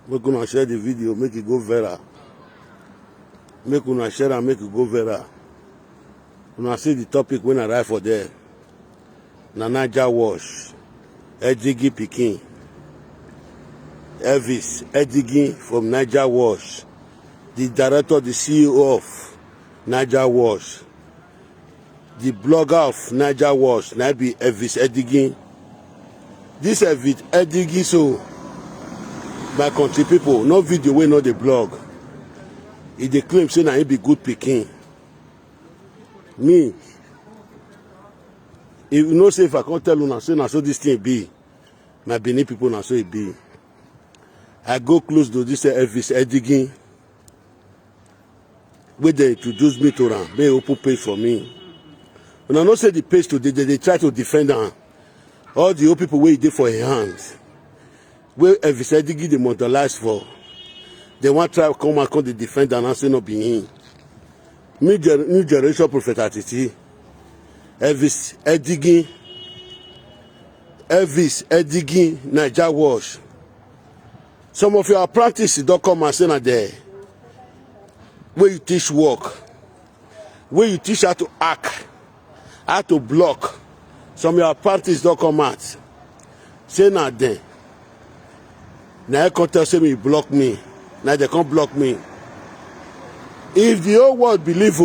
Make una share the video, make it go viral. Make una share and make it go viral. Una see the topic when I write for there. Na Naija wash. Ejigi Pikin. Elvis Ejigi from Naija wash. The director, the CEO of Naija wash. The blogger of Naija wash. Na be Elvis Ejigi. This Elvis Ejigi, so my country people, no video wey no dey blog. He dey claim say na him be good pikin. Me, if you know say if I can't tell una say na so this thing be, my Benin people na so it be. I go close to this Elvis Ejigi, wey dey introduce me to am, make open page for me. Una know say the page today they try to defend am. All the old people wey dey for him hands, wey Elvis Ejigi dey monopolize for, they want try come and come the defend am and say no be him. New generation prophet Atiti, Elvis Ejigi, Naija wash. Some of your practices don't come and say na there. Where you teach work, where you teach how to act, how to block. Some of your practices don't come out. Say na there. Now I can't tell say me block me. Now they can't block me. If the whole world believe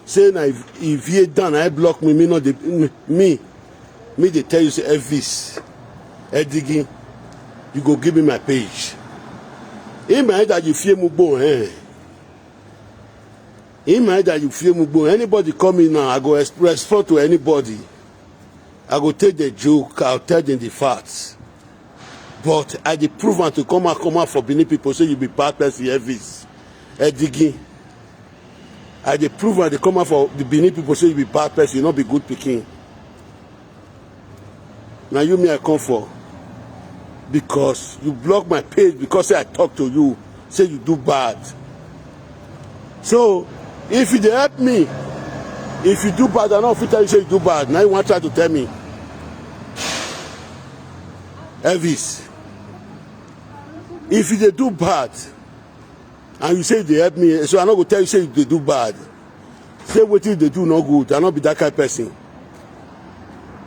say na if you done I block me, not the me they tell you say Elvis Ejigi, you go give me my page. In my head that you fear mugbo, in my head that you fear mugbo. Anybody come in now, I go respond to anybody. I go take the joke, I'll tell them the facts. But I dey prove am to come out for Benin people say you be bad person, Elvis Ejigi. I dey prove am dey come out for the Benin people say you be bad person, you not be good pikin. Now you me I come for. Because you block my page because say I talk to you, say you do bad. So if you dey help me, if you do bad, I don't fit tell you say you do bad. Now you want to try to tell me. Elvis, if you dey do bad and you say they help me, so I not go tell you say they do bad. Say what they do no good. I not be that kind of person.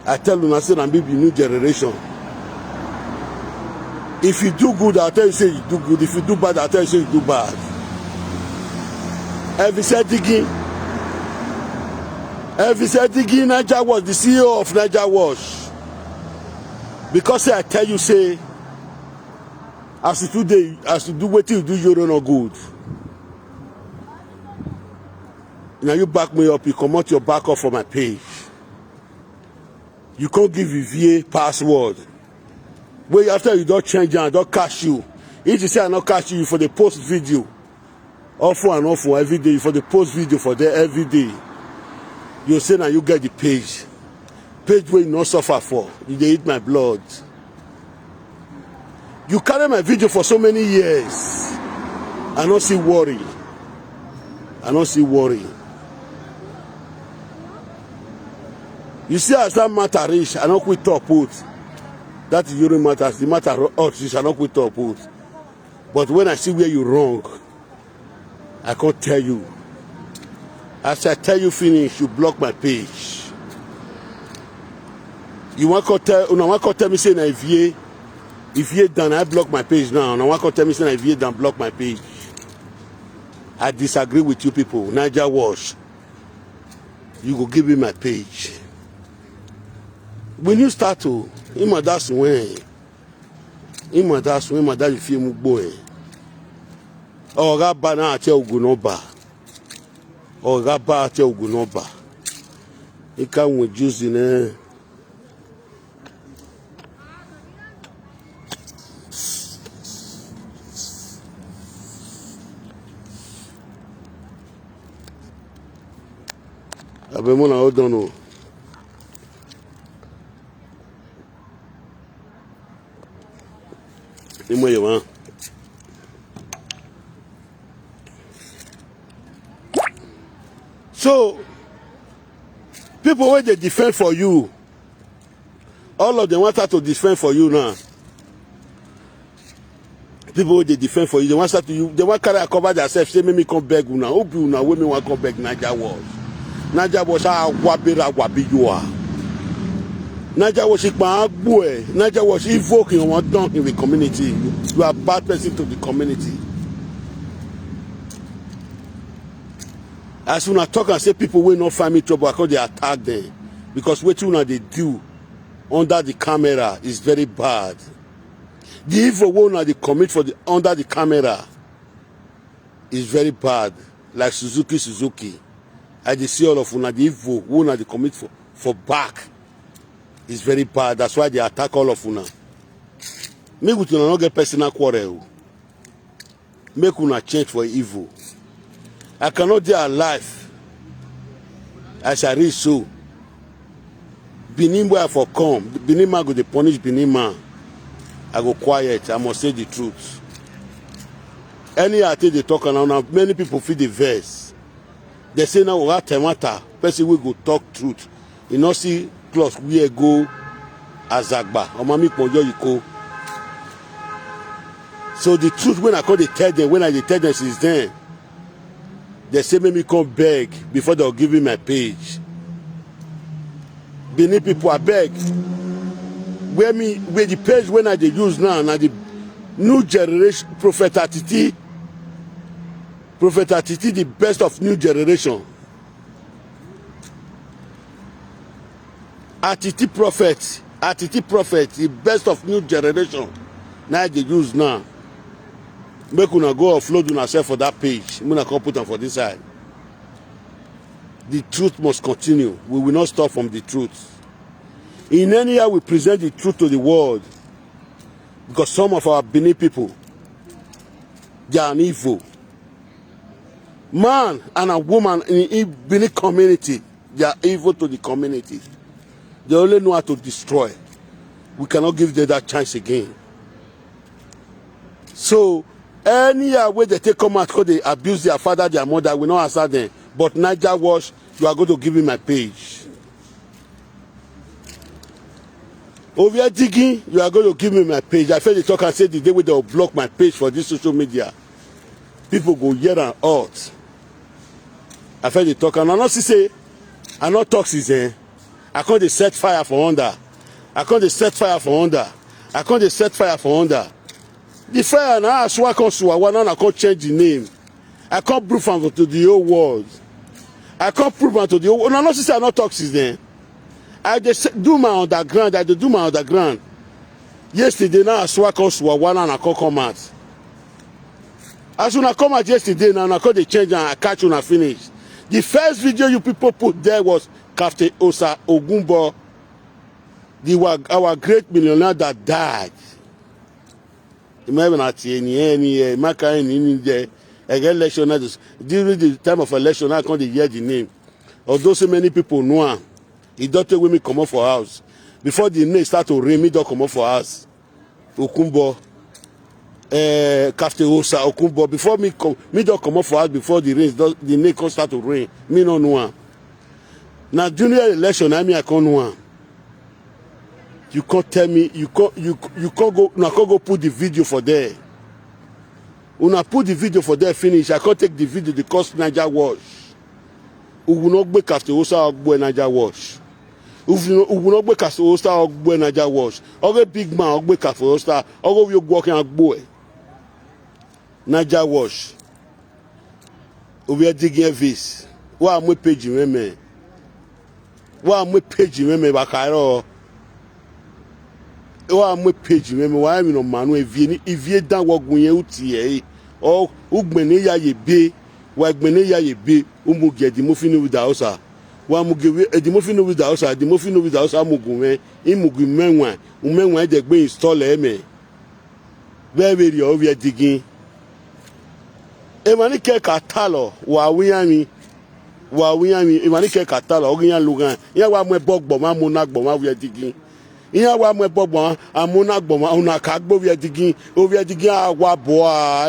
I tell you, I say I'm be new generation. If you do good, I'll tell you say you do good. If you do bad, I'll tell you say you do bad. Elvis Ejigi, Naija wash, the CEO of Naija wash. Because say I tell you say, as you do what you do, you're not good. Now you back me up, you come out your back off for my page. You can't give Vivier password. Wait after you don't change and don't catch you. If you say I not catch you for the post video, awful and awful every day, for the post video for there every day, you say now you get the page. Page where you not suffer for. You dey eat my blood. You carry my video for so many years. I don't see worry. I don't see worry. You see as that matter reach, I don't quit top put. That is your matter. The matter hot reach, I don't quit top put. But when I see where you wrong, I can't tell you. As I tell you finish, you block my page. You want to tell me say na if you done, I block my page now. Now want to tell me say na if you done, block my page. I disagree with you people. Naija wash. You go give me my page. When you start to, that's when you feel more boy. Oh, Rabba na ate ugunoba. Oh, Rabba ate ugunoba. You come with juice in there. Abemona hold on. So people wey dey defend for you, all of them want to defend for you now. People they defend for you, they want start to you, they want carry cover themselves, say make me come beg una. Who be una wey me want come beg Naija Wash. Naija Wash a wabira wabi you are. Naija Wash ikpa agbo e. Naija Wash evoke you want done in the community. You are a bad person to the community. As soon as talk and say people will not find me trouble because they attack them. Because what you know they do under the camera is very bad. The evil one they commit for the under the camera is very bad. Like Suzuki. I just see all of una the evil one they commit for back is very bad. That's why they attack all of una. Make una not get personal quarrel. Make una change for evil. I cannot be alive as I reach so. Benin where I for come. Benin man go to punish Benin man. I go quiet. I must say the truth. Any artist they talk now, many people feel the verse. They say now we have temata. Person will go talk truth. You know see close we go Azagba. Omami Ponjo Yiko. So the truth when I call the tell them, when I tell them since then. They say make me come beg before they'll give me my page. Benin people I beg. Where the page when I use now the new generation Prophet Atiti, the best of new generation. Atiti Prophet, the best of new generation. Now they use now. Make una go offload una self for that page. I'm gonna come put them for this side. The truth must continue. We will not stop from the truth. In any way we present the truth to the world. Because some of our Benin people, they are evil. Man and a woman in Benin community, they are evil to the community. They only know how to destroy. We cannot give them that chance again. So, any way they take come out because they abuse their father, their mother, we not answer them. But Naija Wash, you are going to give me my page. Over here digging, you are going to give me my page. I felt the talk and said the day when they will block my page for this social media. People go here and out. I felt the talk and I not say, I not talk since then. I can't they set fire for under. I can't they set fire for under. I can't they set fire for under. The fire now, so I can't change the name. I can't prove them to the whole world. I can't prove them to the whole world. No, not say I not talk since then. I just do my underground. I do my underground. Yesterday now, I saw one and I can't come out. As soon as I come out yesterday now, I can't change and I catch you and I finish. The first video you people put there was Captain Osa Ogumbo, our great millionaire that died. Imagine at any Maka in there. Election during the time of election, I can't hear the name. Although so many people know him, he don't take with me come up for house. Before the name start to rain, me don't come up for house. Okumbo, Captain Osa Okumbo. Before me don't come up for house before the rain, the name can start to rain. Me no know him. Now during the election, I can't know him. You can't tell me, you can't go put the video for there. When I put the video for there finish, I can't take the video the cost Naija Wash. We will not break after Osa Ogbo Naija Wash. We will not break after Osa Ogbo Naija Wash. All big man Ogbo after Osa, all you walking Ogbo Naija Wash. We are digging this. Why am I paging me? Why am I paging me? Bakaro. Why am I paging me? Why am I no man? If you don't work when you tie, or ugbene ya yebe, wa ugbene ya yebe, umuge di mofino with the house. Wa muge di mofino with the house. The mofino with the house amugume, imugu menwa, umenwa de gbe install eme. Very very over digging. Emani ke katalo wa wiyami. Emani ke katalo ogiyan lugan. Ya wa mo bogbo ma mo na gbo ma we digging. Iya wa mo bogbo amuna gbo ma una ka gbo we digging awa boa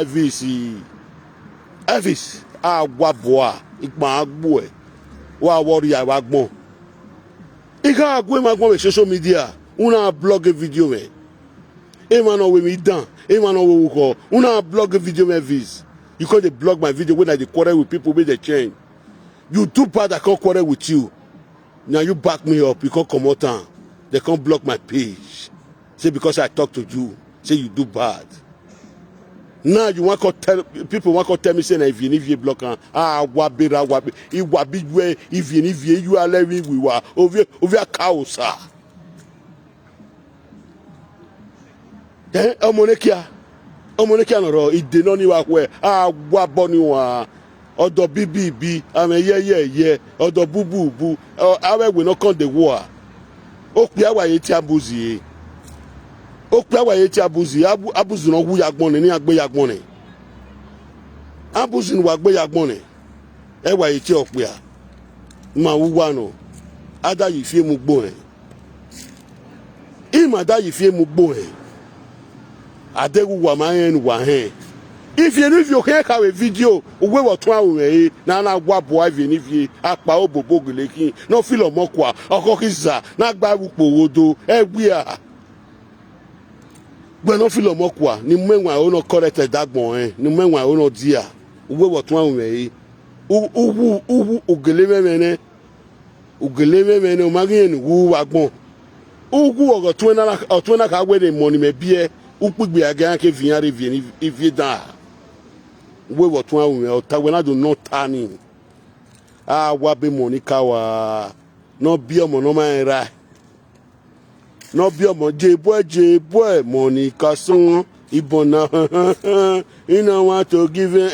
Elvis awa boa igba agbo e wa wori awa gbon ika agbo ma gbon social media una blog video me E man no we me down. E man no we go. Una blog video me vis. You can't blog my video when I dey quarrel with people with the change. You too bad I can't quarrel with you. Now you back me up. You can't come out and they can't block my page. Say because I talk to you. Say you do bad. Now you want to tell people want to tell me say if you block wabi. If wabi way if you are living we were over chaos. Omonekia noro ideno ni wa we wabo ni wa odo bibi ye odo bubu awe we no come the war o pe awa ye ti abuzi abuzi no wu yagbon ni agbe yagbon ni abuzi ni wa gbe yagbon ni e wa ye ti ope a ma wu wa no ada yi fie mu gbo ima da yi fie mu gbo adegu wa mayen wa hen if you can have a video we were trying na gwa boy if you apa obobo gelekin no feel omokwa okokiza na gba upowodo egbe a gbe no feel omokwa ni menwa o no correct dagbon ni menwa o no dia we were trying uwu ogele memene o magin ni wu agbon ugu ogo twena ka we de money me bie upugbe aga ke viare vie if da we were trying o ta we na do not turning wa be money ka wa no bi omo no man ra no bi omo je boy money ka sun ibon na you know want to give we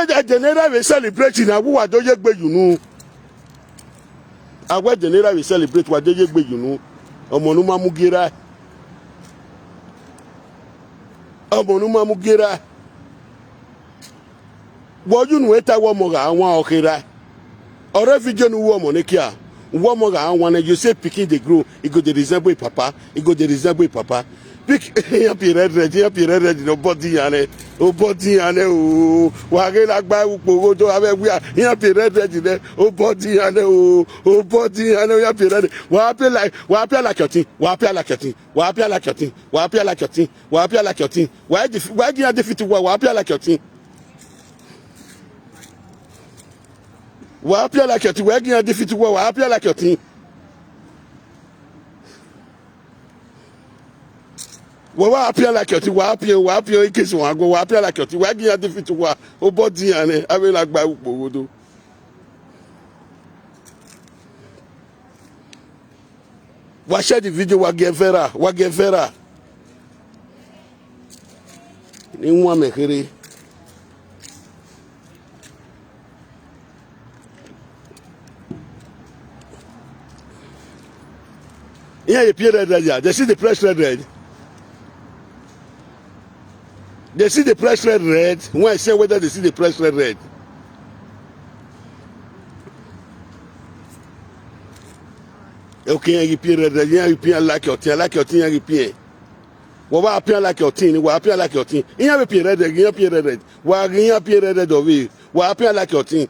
the general we celebrate na wo wa doje gbe yunu we general we celebrate wa doje gbe yunu omo nu ma mu gira woju nu eta wo mo ga awon okira ore video nu wo mo ne kia wo mo ga awon na you say pikin dey grow e go dey resemble papa pick happy red no body ane o wa ge la gba upo do abe wi happy red ne o body ane happy red wa appear like your thing why give defeat wa appear like your thing wa appear like your thing why give defeat wa appear like your thing wa appear like your thing wa appear in case wa go wa appear like your thing why give defeat wa o body ane abe la gba upo do wa share the video wa get vera ni nwa mekere yeah you appear red yeah they see the press red when I say whether they see the press red okay you appear red yeah you appear like your thing you appear wa appear like your thing wa appear like your thing you appear red wa you appear red of it wa appear like your thing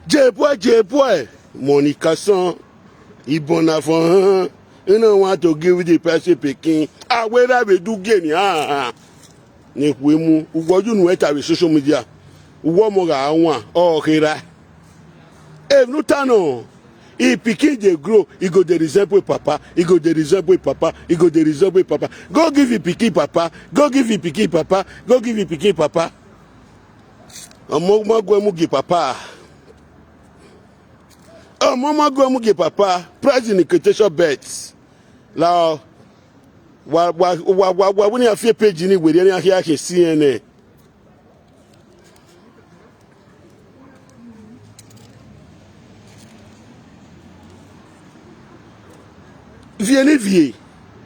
J boy Monica son ibona for you don't want to give the person picking whether we do gain ni kwemu ugoju nu eta we social media uwo mo ga awon okira no tano if pikin dey grow e go dey resemble papa go give him pikin papa omo go give papa mama go muge papa price in quotation bets la wa woni afie page ni we ni ahia ke CNN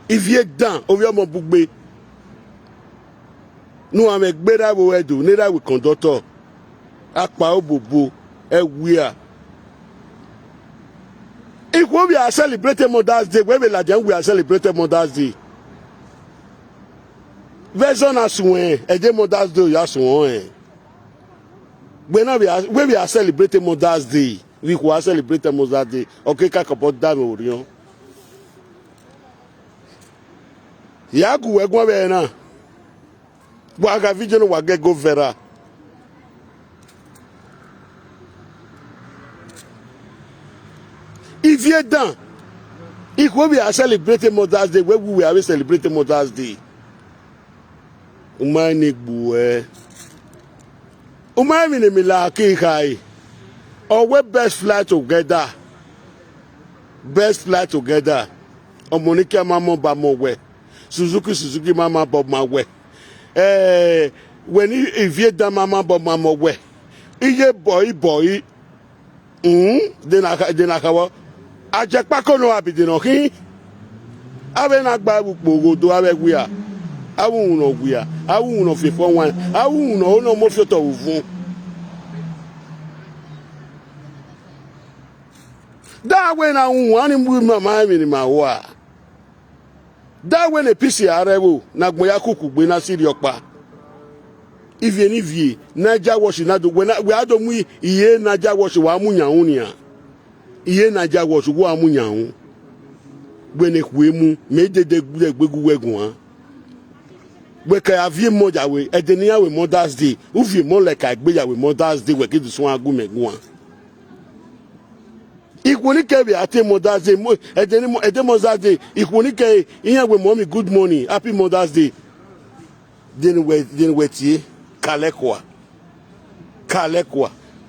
vie dan ovi omo bugbe nu am egbera wo edu neither we conductor apa obobo ewia. If when we are celebrating Mother's Day, when we are celebrating Mother's Day. Version as when a Mother's Day as when we are celebrating Mother's Day. We could celebrate Mother's Day. Okay, kakapot dame orion. Yaku wegwa bena. Waga video no wage go vera. If you're done, if we are celebrating Mother's Day, where we are celebrating Mother's Day. Umani buwe. Umani ni milaki kai. Or we best fly together. Best fly together. Omonika mama bamo we. Suzuki mama bob my way. When if you da mama bob mama way. Iye boy. Then I Ajekpako no abidino ki. Abe na gba gbogbo do abe gwiya. Awu no gwiya. Awu no fefo wan. Awu no mo fioto uvun. Da we na wu ani mu mama mi ni ma wa. Da we ne pisi arewo na gbon ya kuku gbe na siri opa. Ivie ni vie Naija wash na do we ado mu iye Naija wash wa mu nyaun ni a. Iye Naija wash wo amu nyaun. Gbe ne ku emu me dede gbegu wegun han. Gbe ka avie moja we edenia we Mother's Day. Uvie mo like agbeya we Mother's Day we kidu so agu megun han. Ikwoni ke be ate Mother's Day mo ede Mother's Day ikwoni ke iyan we mommy good morning happy Mother's Day. Then we tie kalekwa.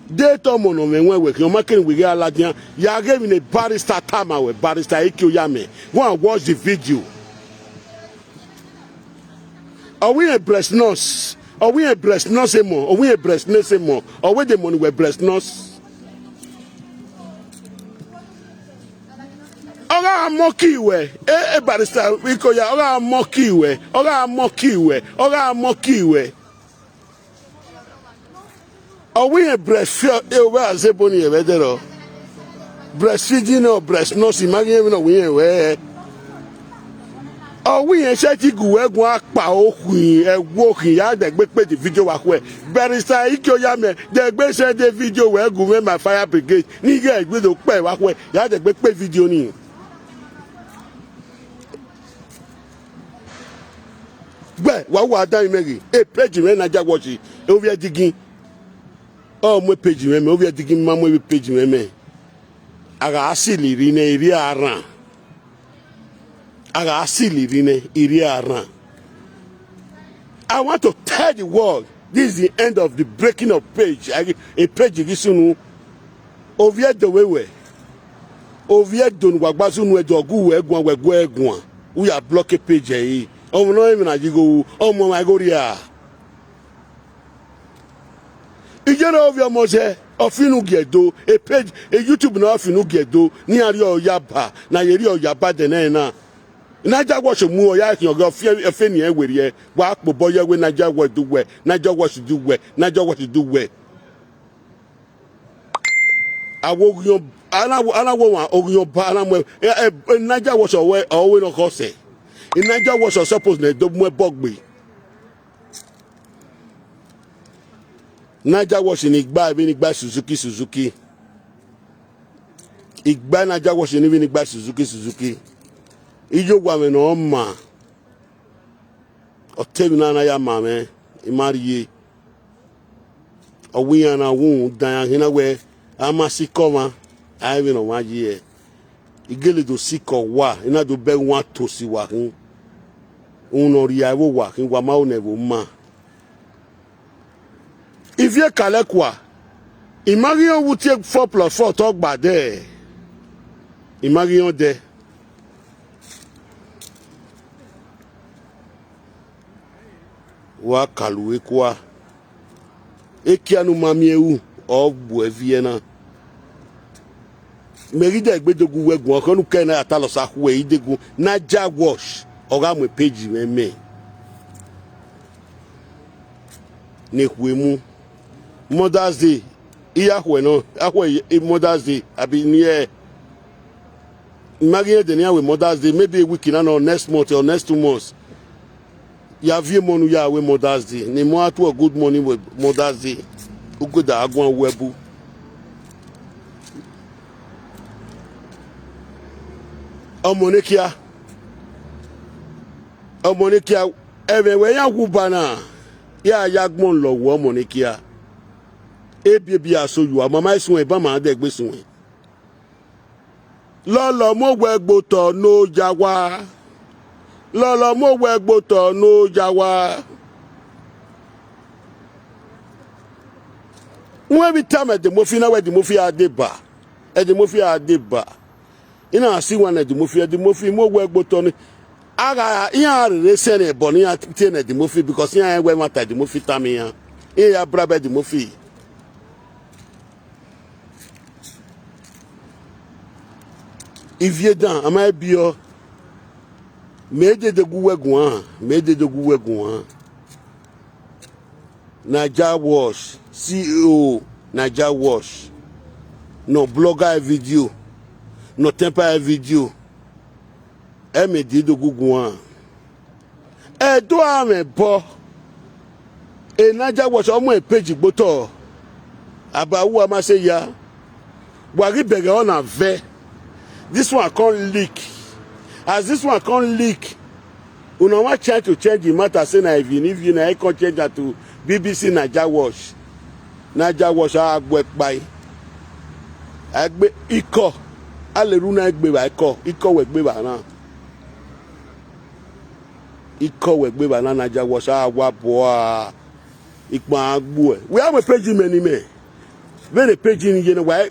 They told me no when we can make we get aladian. Ya gave me a barrister time we barrister Ikyo Yame. Go and watch the video. Are we a breast nurse? Are we a breast nurse more? Are we a breast nurse more? Or we the money we breast nurse? Oga moki we. Barrister Ikyo ya oga moki we. Oga moki we. Are we a breastfeed? Breastfeeding or breast nurse? Imagine we are. Are we a shetty go walk pow walking yard that make the video walk where? Barrister Ikyo Yame, the best said the video where go my fire brigade. Nigga with the pay walk where yard that make video ni. But what was that making? A page when I just watch it. Over digging. Oh, my page, me over digging mamma page me. Aga asili rine iri aran. Aga asili rine iri aran. I want to tell the world this is the end of the breaking of page. A page gisunu. Ovie the way. Ovie don wagbasunu edogu egwan wegwa egwan. We are blocking page here. Oh no, even as you go. Oh my God, yeah. Ijero of your mose ofinu gedo a page a YouTube na ofinu gedo ni ari oyaba na yeri oyaba de na Naija wash mu oya kin ogo fe ni ewere wa po boye we Naija wash do we Naija wash do we Naija wash do we awo yo alawo wa ogun ba alawo Naija wash owe no ko se Naija wash suppose na do mu bogbe Naija wash ni igba bi ni igba Suzuki igba Naija wash ni bi ni igba Suzuki ijo gwa me no ma o tebi na ya ma me imariye owi ana won dan hina we amasi koma ai me no ma ye igele do siko wa ina do be won to si wa hun uno ri awo wa kin wa ma o ne bo ma if you kalekwa imagine we take 4+4 talk about there imagine there wa kaluwe kwa ekianu mamiewu ogbu eviena merida egbedogu wegun okonu kena atalosa huwe idegun Naija wash oga mwe page me ne huemu Mother's Day iya huwe no ahwe Mother's Day abi near imagine the near with Mother's Day maybe a week no next month or next 2 months ya vie monu ya we Mother's Day ni mo atu good morning with Mother's Day ugo da agwan webu Omonikia ewe ya wubana ya yagbon lo wo omonikia ebi aso yu amama isun e ba ma de gbe sun lolo mo we gboto no jawa lolo mo we gboto no jawa when we time the mofi na we the mofi adeba the mofi adeba ina si one the mofi mo we gboto ni aga ya re se ne boni ya tie na the mofi because ya we matter the mofi tami ya ya brabe the mofi Iviedan ama bio meje de guwegun Naija Wash CEO Naija Wash no blogger video no temper video me di do gugun e do ame bo e Naija Wash omo e page gboto abawu ama se ya wari bere on ve this one can't leak. As this one can't leak, you know what try to change the matter. Say na if you na can't change that to BBC Naija Wash. Naija Wash agbe by. Agbe iko. Aleruna agbe ba iko. Iko we gbe ba na. Iko we gbe ba na Naija Wash agwa boa. Ikpa agbo. We have a page many me. Very page in you know why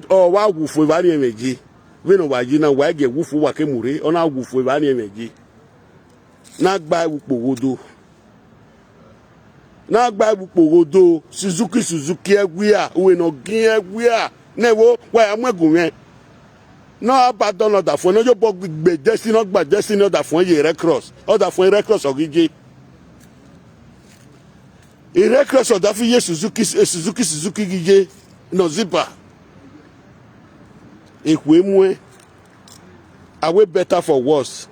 or wa wu fo ba ni emeji. We no wajina wa ge wufu wa kemure ona wufu ba ni emeji na gba ipogodo Suzuki egwia we no gin egwia newo wa amegun yen no abadan oda fun no jo bo gbe destiny gba destiny oda fun ye Red Cross ogije Red Cross oda fi ye Suzuki gije no zipa Ekwemwe awe better for worse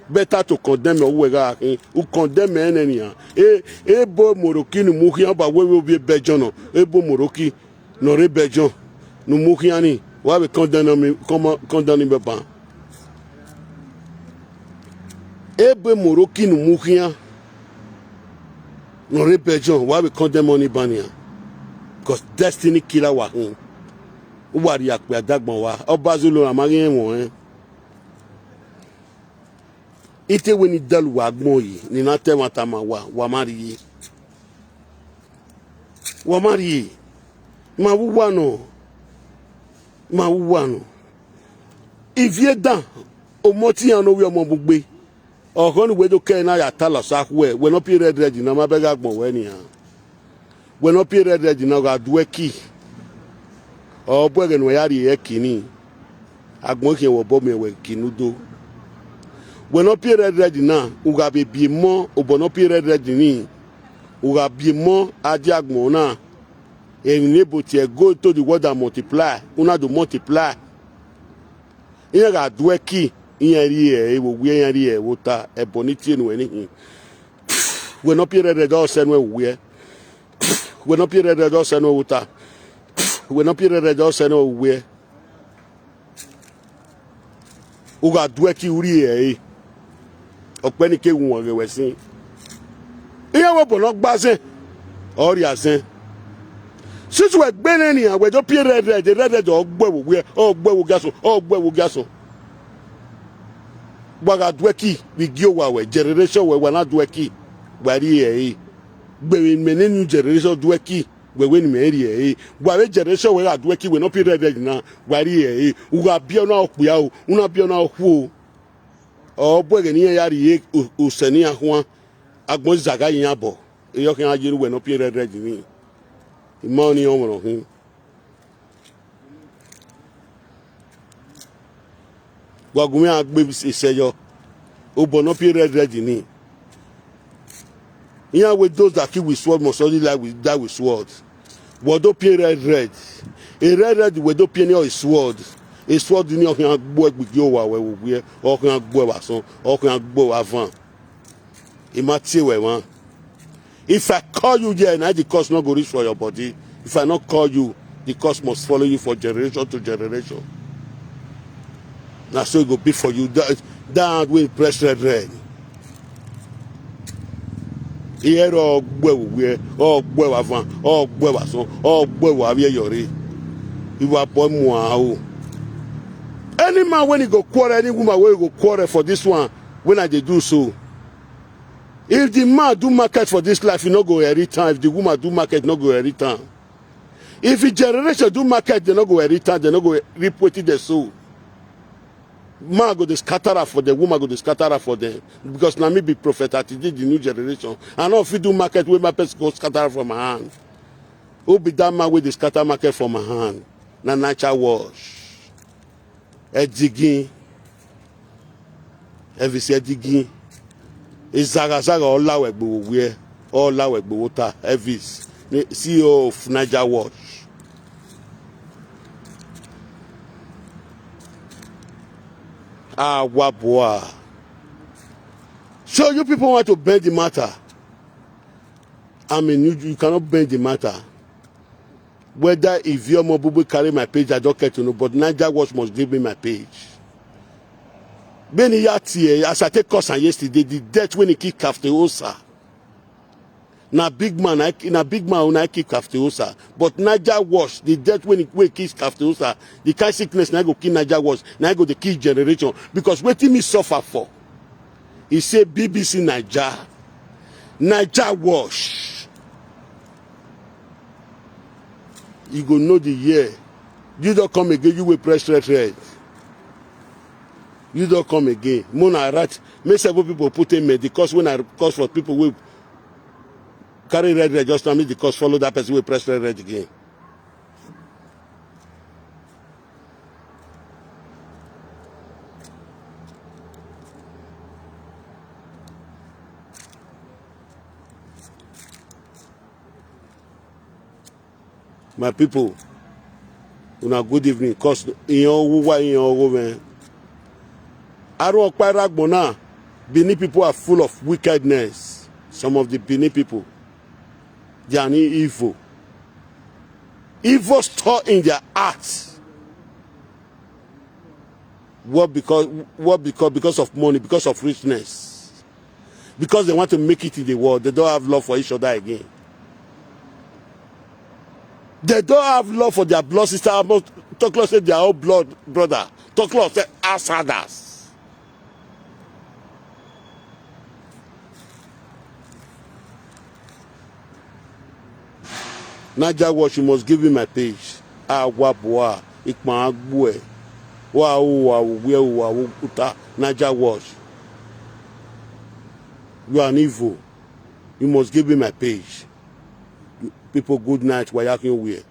better to condemn owega who condemn enemy ebo moroki nu muhian ba we obi bejon ebo moroki no re bejon nu muhiani wa be condemn me ba ebo moroki nu muhian no re bejon wa be condemn money bania because destiny killer wa Uwari akpe adagbon wa obazulo amari enwon ite we ni dalu wa agbon yi ni na te mata ma wa mari ma wuwa no Iviedan omoti an owi omo gbugbe okon ni we do ke na ya talo sakwe we no pi red na ma be ga gbon we ni han we no pi red na ga dueki Obwege no yari ekini agbon ke wo bo me we kinudo we no pi red na uga be bi mo obono pi red ni uga bi mo adi agbon na enable to go to the world and multiply una do multiply iyan ga dueki iyan ri e wo wi iyan ri e wo ta e boniti enu eni we no pi red do se no we we no pi red do se no wo ta we no pire rejo se no we uga dueki uri e ope ni ke won rewe sin iyan wo bono gbasen ori asen situ we gbe ni we jo pire red ogbewo we ogbewo gaso baga dueki we gio wa we generation we na dueki bari e gbe me new generation dueki we ni meri gwa generation we adweki we no pi red na gwari uga bia na okpia o una bia na okwu o boge ni ya ri oseni ahwa agbon zaga yin abo eyo kan ajiru we no pi red ni imoni omoro hin gwagunmi agbe iseyo o bo no pi red ni here with those that kill with sword must only die with sword. What do pay red? A red we do pay near a sword. A sword in your hand work with your where we or can go wason or can go avant. It might say man. If I call you there, now the cost not go reach for your body. If I not call you, the cost must follow you for generation to generation. Now so it go be for you. Down with press red. Here all where all avant, all son, all yori. You are born wow. Any man when he go quarrel, any woman when he go quarrel for this one, when I they do so. If the man do market for this life, you no go every time. If the woman do market, no go every time. If the generation do market, they no go every time. They no go reap wetin they sow. Man go dey scatter her for them, woman go dey scatter her for them. Because now me be prophet at the new generation. And if you do market, where my person go scatter her from my hand. Who be that man with the scatter market from my hand? Na nature wash. Edigin. Every Edigin. Izagazaga all we where all we water. Evis. CEO of Niger Watch. Ah, wabwa. So you people want to bend the matter. I mean, you cannot bend the matter. Whether if your mobile carry my page, I don't care to know. But Niger Watch must give me my page. Many years as I take course on yesterday, the death when he kick Kafteosa. Na big man when I kick Kafteosa. But Niger Watch, the death when he kick Kafteosa, the kind of sickness now go kill Niger Watch, now go the kill generation. Because wetin me suffer for? He say BBC Niger Watch. You go know the year. You don't come again, you will press red. You don't come again. Mona rat. Make several people put in me the cost when I cost for people will carry red just tell me the cost follow that person will press red again. My people, una good evening. Cause in your woman. Benin people are full of wickedness. Some of the Benin people, they are evil. Evil stored in their hearts. What because of money, because of richness. Because they want to make it in the world. They don't have love for each other again. They don't have love for their blood sister. Talk close say their own blood brother. Talk close say outsiders. Niger Watch, you must give me my page. Wabwa, Ikmaagwe, Uta, Niger Watch. You are an evil. You must give me my page. People, good night. Why are you here?